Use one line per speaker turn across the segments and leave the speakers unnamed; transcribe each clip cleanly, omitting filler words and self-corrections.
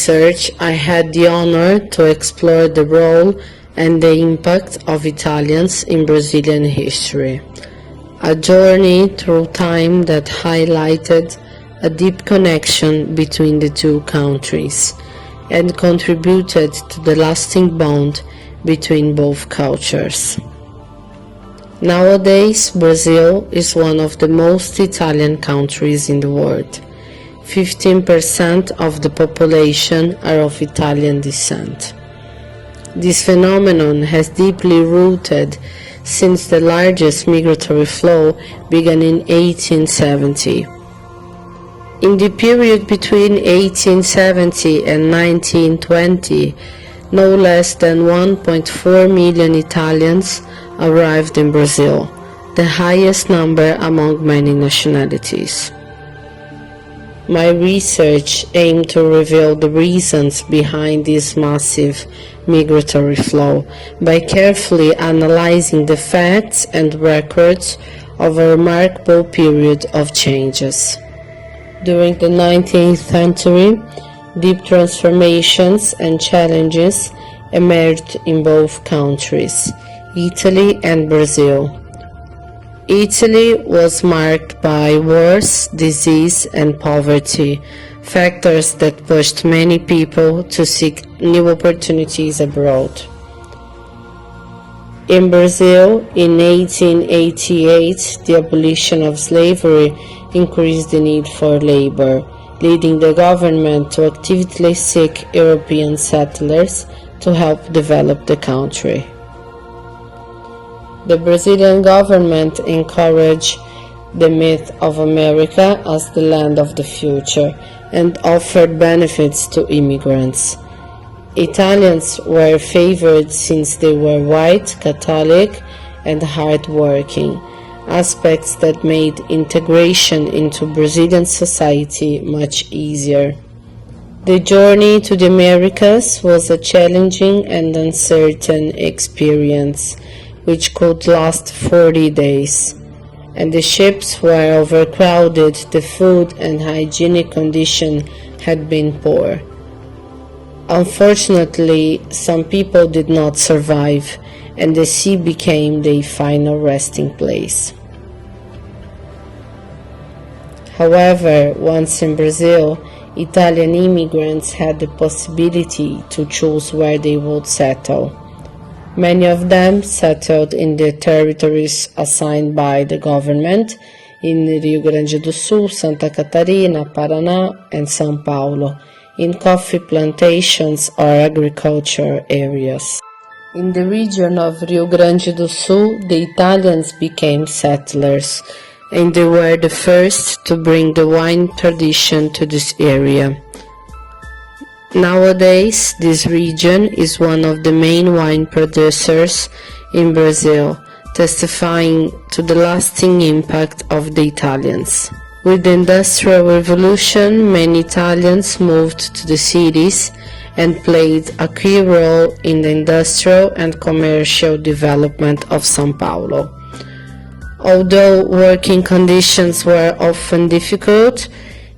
research, I had the honor to explore the role and the impact of Italians in Brazilian history. A journey through time that highlighted a deep connection between the two countries and contributed to the lasting bond between both cultures. Nowadays, Brazil is one of the most Italian countries in the world. 15% of the population are of Italian descent. This phenomenon has deeply rooted since the largest migratory flow began in 1870. In the period between 1870 and 1920, no less than 1.4 million Italians arrived in Brazil, the highest number among many nationalities. My research aimed to reveal the reasons behind this massive migratory flow by carefully analyzing the facts and records of a remarkable period of changes. During the 19th century, deep transformations and challenges emerged in both countries, Italy and Brazil. Italy was marked by wars, disease, and poverty, factors that pushed many people to seek new opportunities abroad. In Brazil, in 1888, the abolition of slavery increased the need for labor, leading the government to actively seek European settlers to help develop the country. The Brazilian government encouraged the myth of America as the land of the future and offered benefits to immigrants. Italians were favored since they were white, Catholic, and hard-working, aspects that made integration into Brazilian society much easier. The journey to the Americas was a challenging and uncertain experience, which could last 40 days, and the ships were overcrowded, the food and hygienic condition had been poor. Unfortunately, some people did not survive, and the sea became their final resting place. However, once in Brazil, Italian immigrants had the possibility to choose where they would settle. Many of them settled in the territories assigned by the government in Rio Grande do Sul, Santa Catarina, Paraná, and São Paulo, in coffee plantations or agriculture areas. In the region of Rio Grande do Sul, the Italians became settlers, and they were the first to bring the wine tradition to this area. Nowadays, this region is one of the main wine producers in Brazil, testifying to the lasting impact of the Italians. With the Industrial Revolution, many Italians moved to the cities and played a key role in the industrial and commercial development of São Paulo. Although working conditions were often difficult,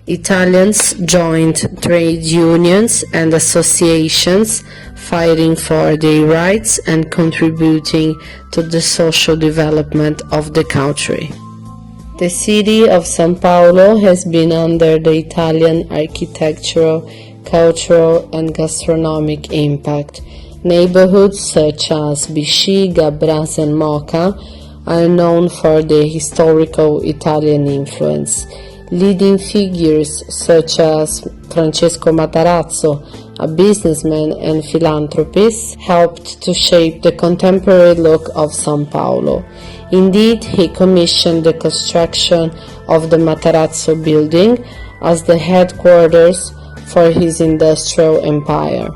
Italians joined trade unions and associations, fighting for their rights and contributing to the social development of the country. The city of São Paulo has been under the Italian architectural, cultural, and gastronomic impact. Neighborhoods such as Bexiga, Brás, and Moca are known for their historical Italian influence. Leading figures such as Francesco Matarazzo, a businessman and philanthropist, helped to shape the contemporary look of São Paulo. Indeed, he commissioned the construction of the Matarazzo building as the headquarters for his industrial empire.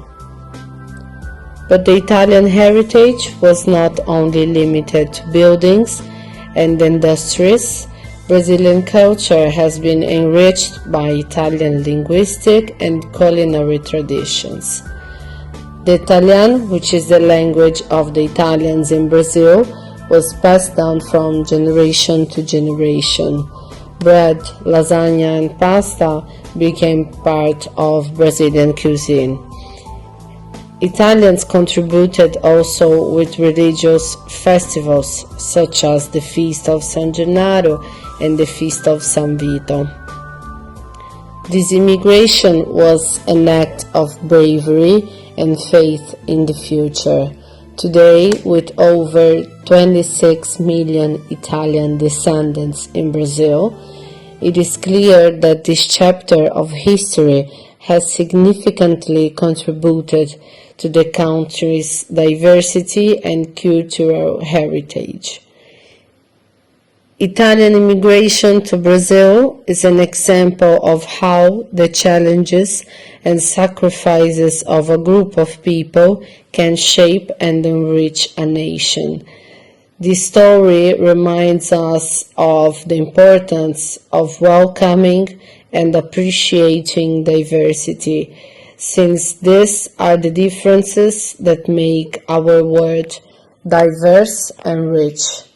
But the Italian heritage was not only limited to buildings and industries. Brazilian culture has been enriched by Italian linguistic and culinary traditions. The Italian, which is the language of the Italians in Brazil, was passed down from generation to generation. bread, lasagna, and pasta became part of Brazilian cuisine. Italians contributed also with religious festivals such as the Feast of San Gennaro and the Feast of San Vito. This immigration was an act of bravery and faith in the future. Today, with over 26 million Italian descendants in Brazil, it is clear that this chapter of history has significantly contributed to the country's diversity and cultural heritage. Italian immigration to Brazil is an example of how the challenges and sacrifices of a group of people can shape and enrich a nation. This story reminds us of the importance of welcoming and appreciating diversity, since these are the differences that make our world diverse and rich.